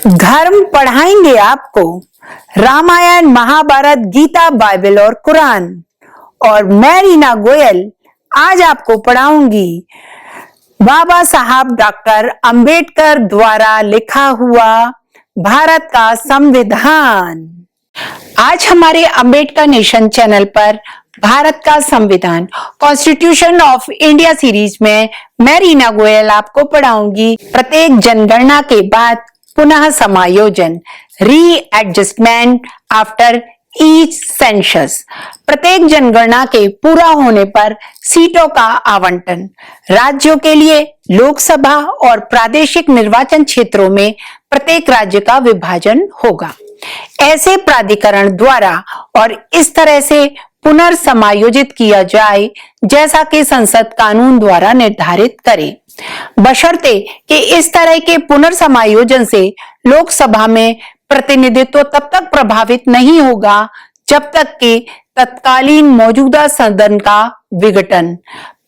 धर्म पढ़ाएंगे आपको रामायण, महाभारत, गीता, बाइबल और कुरान। और मैं रीना गोयल आज आपको पढ़ाऊंगी बाबा साहब डॉक्टर अंबेडकर द्वारा लिखा हुआ भारत का संविधान। आज हमारे अंबेडकर नेशन चैनल पर भारत का संविधान कॉन्स्टिट्यूशन ऑफ इंडिया सीरीज में मैं रीना गोयल आपको पढ़ाऊंगी प्रत्येक जनगणना के बाद पुनः समायोजन, रीएडजस्टमेंट आफ्टर ईच सेंसस। प्रत्येक जनगणना के पूरा होने पर सीटों का आवंटन, राज्यों के लिए लोकसभा और प्रादेशिक निर्वाचन क्षेत्रों में प्रत्येक राज्य का विभाजन होगा। ऐसे प्राधिकरण द्वारा और इस तरह से पुनर्समायोजित किया जाए जैसा कि संसद कानून द्वारा निर्धारित करे, बशर्ते कि इस तरह के पुनर्समायोजन से लोकसभा में प्रतिनिधित्व तब तक प्रभावित नहीं होगा जब तक कि तत्कालीन मौजूदा सदन का विघटन,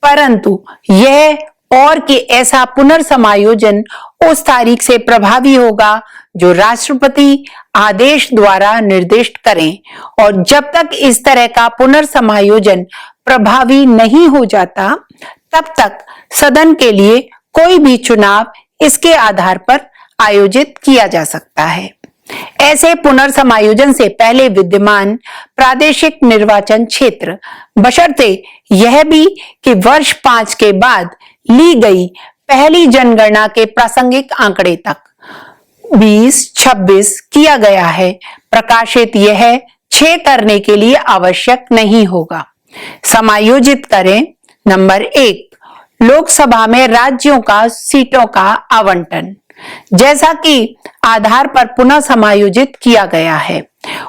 परंतु यह और कि ऐसा पुनर्समायोजन उस तारीख से प्रभावी होगा जो राष्ट्रपति आदेश द्वारा निर्दिष्ट करें, और जब तक इस तरह का पुनर्समायोजन प्रभावी नहीं हो जाता तब तक सदन के लिए कोई भी चुनाव इसके आधार पर आयोजित किया जा सकता है। ऐसे पुनर्समायोजन से पहले विद्यमान प्रादेशिक निर्वाचन क्षेत्र, बशर्ते यह भी कि वर्ष 5 के बाद ली गई पहली जनगणना के प्रासंगिक आंकड़े तक 2026 किया गया है, प्रकाशित यह 6 करने के लिए आवश्यक नहीं होगा। समायोजित करें। नंबर 1, लोकसभा में राज्यों का सीटों का आवंटन जैसा कि आधार पर पुनः समायोजित किया गया है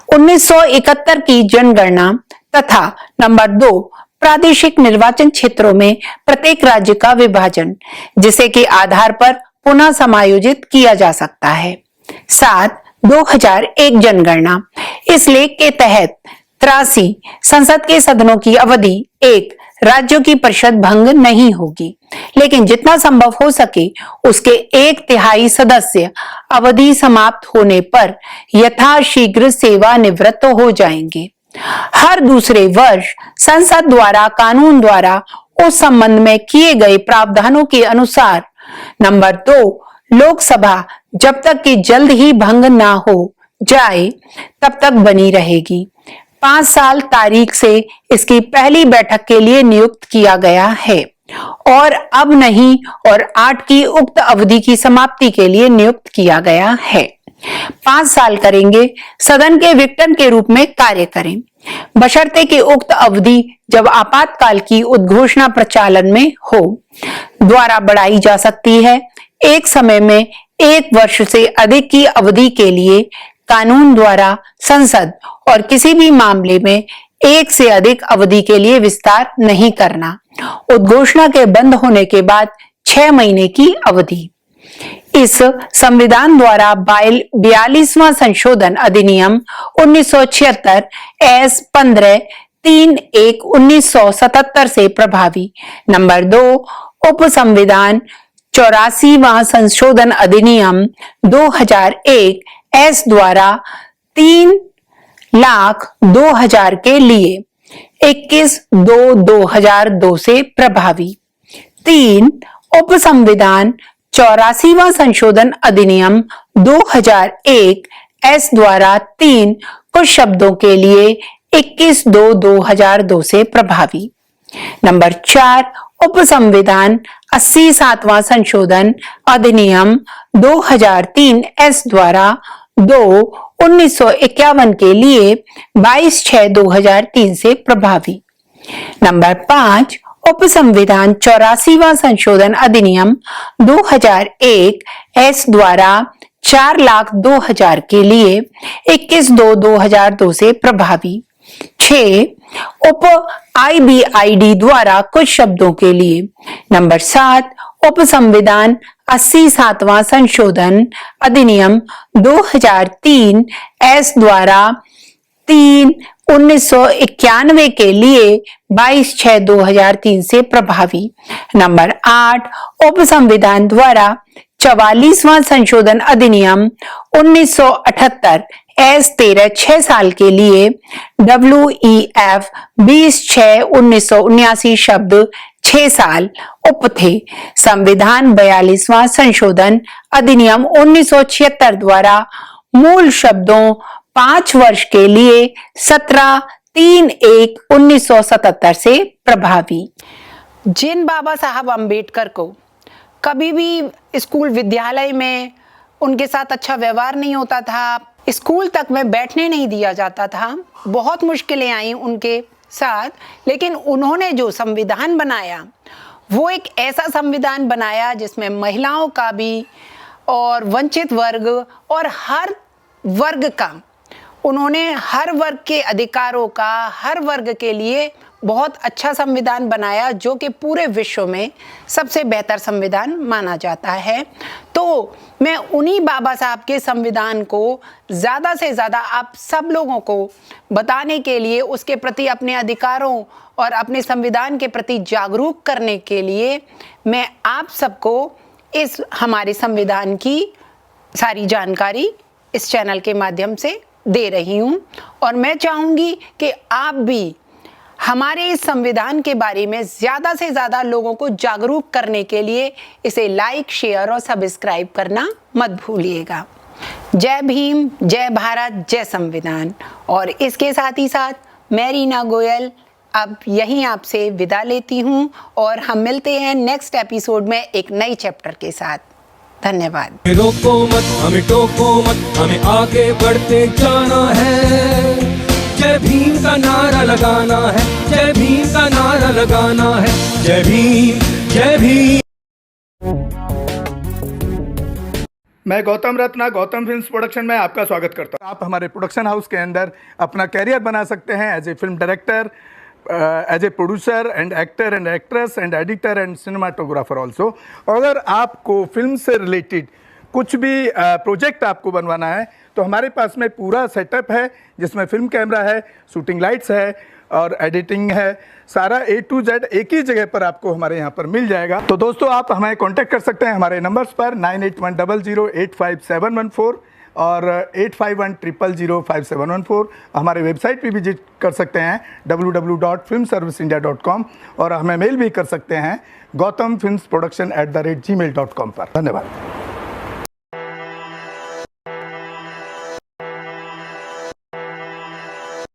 1971 की जनगणना, तथा नंबर 2, प्रादेशिक निर्वाचन क्षेत्रों में प्रत्येक राज्य का विभाजन जिसे के आधार पर पुनः समायोजित किया जा सकता है। 7, 2001 जनगणना। इस लेख के तहत 83 संसद के सदनों की अवधि 1 राज्यों की परिषद भंग नहीं होगी, लेकिन जितना संभव हो सके उसके 1/3 सदस्य अवधि समाप्त होने पर यथाशीघ्र सेवानिवृत्त हो जाएंगे। हर दूसरे वर्ष संसद द्वारा कानून द्वारा उस संबंध में किए गए प्रावधानों के अनुसार। नंबर 2, लोकसभा जब तक कि जल्द ही भंग ना हो जाए तब तक बनी रहेगी। 5 साल तारीख से इसकी पहली बैठक के लिए नियुक्त किया गया है और अब नहीं, और 8 की उक्त अवधि की समाप्ति के लिए नियुक्त किया गया है। 5 साल करेंगे, सदन के विघटन के रूप में कार्य करें, बशर्ते कि उक्त अवधि जब आपातकाल की उद्घोषणा प्रचालन में हो द्वारा बढ़ाई जा सकती है। एक समय में 1 वर्ष से अधिक की अवधि के लिए कानून द्वारा संसद और किसी भी मामले में 1 से अधिक अवधि के लिए विस्तार नहीं करना। उद्घोषणा के बंद होने के बाद 6 महीने की अवधि। इस संविधान द्वारा 42वां संशोधन अधिनियम 1976 एस 15-3-1-1977 से प्रभावी। नंबर 2, उप संविधान 84वां संशोधन अधिनियम 2001 एस द्वारा 3,02,000 के लिए 21/2/2002 से प्रभावी। 3, उप संविधान 84वां संशोधन अधिनियम 2001 एस द्वारा 3 कुछ शब्दों के लिए 21/2/2002 से प्रभावी। नंबर 4, उप संविधान 87वां संशोधन अधिनियम 2003 एस द्वारा 2/1951 के लिए 22/6/2003 से प्रभावी। नंबर 5, उप संविधान 84वां संशोधन अधिनियम 2001 एस द्वारा 4,02,000 के लिए 21/2/2002 से प्रभावी। 6, उप IBID द्वारा कुछ शब्दों के लिए। नंबर 7, उप संविधान 87वां संशोधन अधिनियम 2003 एस द्वारा 3/1991 के लिए 22/6/2003 से प्रभावी। नंबर 8, उप संविधान द्वारा 44वां संशोधन अधिनियम 1978 एस 13 6 साल के लिए WEF 20/6/1979 शब्द 6 साल उप थे। संविधान 42वां संशोधन अधिनियम 1976 द्वारा मूल शब्दों 5 वर्ष के लिए 17/3/1/1977 से प्रभावी। जिन बाबा साहब अंबेडकर को कभी भी स्कूल विद्यालय में उनके साथ अच्छा व्यवहार नहीं होता था, स्कूल तक में बैठने नहीं दिया जाता था, बहुत मुश्किलें आई उनके साथ, लेकिन उन्होंने जो संविधान बनाया वो एक ऐसा संविधान बनाया जिसमें महिलाओं का भी और वंचित वर्ग और हर वर्ग का, उन्होंने हर वर्ग के अधिकारों का, हर वर्ग के लिए बहुत अच्छा संविधान बनाया जो कि पूरे विश्व में सबसे बेहतर संविधान माना जाता है। तो मैं उन्हीं बाबा साहब के संविधान को ज़्यादा से ज़्यादा आप सब लोगों को बताने के लिए, उसके प्रति अपने अधिकारों और अपने संविधान के प्रति जागरूक करने के लिए मैं आप सबको इस हमारे संविधान की सारी जानकारी इस चैनल के माध्यम से दे रही हूँ। और मैं चाहूँगी कि आप भी हमारे इस संविधान के बारे में ज़्यादा से ज़्यादा लोगों को जागरूक करने के लिए इसे लाइक, शेयर और सब्सक्राइब करना मत भूलिएगा। जय भीम, जय भारत, जय संविधान। और इसके साथ ही साथ मैं रीना गोयल अब यहीं आपसे विदा लेती हूँ और हम मिलते हैं नेक्स्ट एपिसोड में एक नई चैप्टर के साथ। धन्यवाद। रोको मत, हमें टोको मत, हमें आगे बढ़ते जाना है। जय भीम का नारा लगाना है, जय भीम का नारा लगाना है। जय भीम, जय भीम। मैं गौतम रत्ना गौतम फिल्म्स प्रोडक्शन में आपका स्वागत करता हूँ। आप हमारे प्रोडक्शन हाउस के अंदर अपना कैरियर बना सकते हैं as a film director, as a producer and actor and actress and editor and cinematographer also. अगर आपको फिल्म से रिलेटेड कुछ भी प्रोजेक्ट आपको बनवाना है तो हमारे पास में पूरा सेटअप है जिसमें फिल्म कैमरा है, शूटिंग लाइट्स है और एडिटिंग है। सारा A to Z एक ही जगह पर आपको हमारे यहाँ पर मिल जाएगा। तो दोस्तों आप हमें कांटेक्ट कर सकते हैं हमारे नंबर्स पर 9810085714 और 8510005714। हमारे वेबसाइट पे विजिट कर सकते हैं www.filmserviceindia.com और हमें मेल भी कर सकते हैं gautamfilmsproduction@gmail.com पर। धन्यवाद।